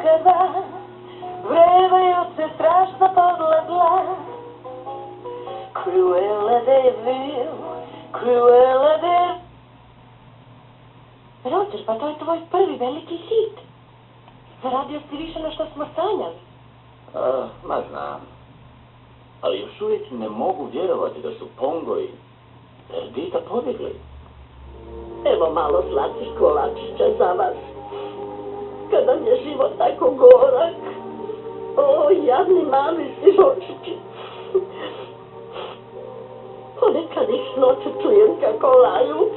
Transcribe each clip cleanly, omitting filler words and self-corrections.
nikada, vrevaju se strašno podlegla. Cruella de Vil, Cruella de... Roger, pa to je tvoj prvi veliki hit. Zaradio si više na što smo sanjali. Ma znam. Ali još uvijek ne mogu vjerovati da su Pongo i Perdita pobjegli. Evo malo slatih kolačića za vas. Kada mi je život tako gorak. O, jadni mali siročići. Ponekad ih noću čujem kako laju.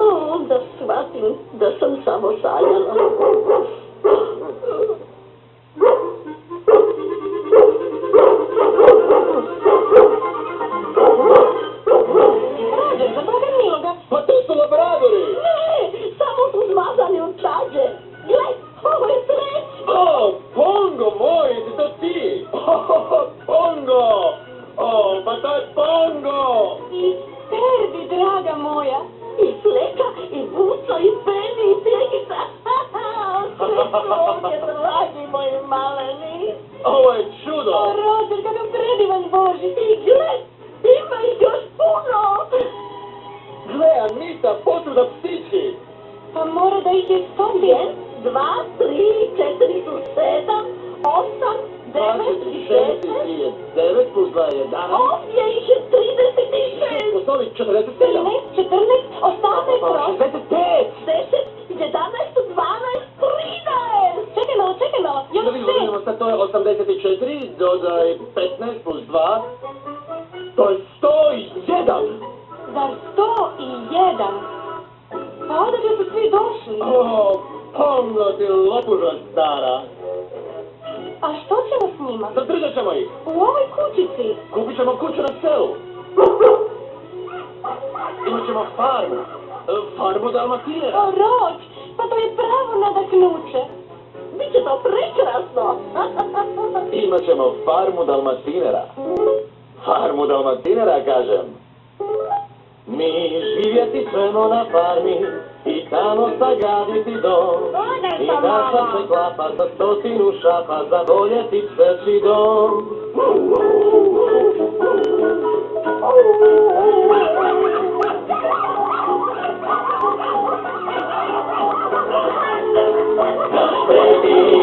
A onda shvatim da sam samo sanjala. Pa to su labradori! Ne, samo su zmazani u čađe. Gle, ovo je sreća. O, Pongo moj, si to ti? Pongo! O, pa to je Pongo! I Perdi, draga moja. I Fleka, i Buco, i Penny, i Pjegica. Svi su ovdje, dragi moji maleni. Ovo je čudo! O, Roger, kakav predivan Boži. I gle, ima ih još puno. Gle, Anita, posuda psići! Pa mora da ih je 100. 1, 2, 3, 4 su 7, 8, 9 i 10. 9 plus 2 je 11. Ovdje ih je 36. Poslovi 47. 13, 14, 18, 65. 10, 11, 12, 13. Čekaj malo, još Da vidimo, sad to je 84, dodaj 15 plus 2. To je 101. Zar 101? Pa odakle su svi došli? O, Pongo ti lopuža stara. A što ćemo s njima? Zadržat ćemo ih. U ovoj kućici? Kupit ćemo kuću na selu. Imat ćemo farmu. Farmu Dalmatinera. O, Roć, pa to je pravo nadahnuće. Biće to prekrasno. Imat ćemo farmu Dalmatinera. Farmu Dalmatinera, kažem. Mi živjeti ćemo na farmi i tamo sagaditi dom. I naša se klapa za 100 šapa, zavoljeti sveći dom. Naš Fredi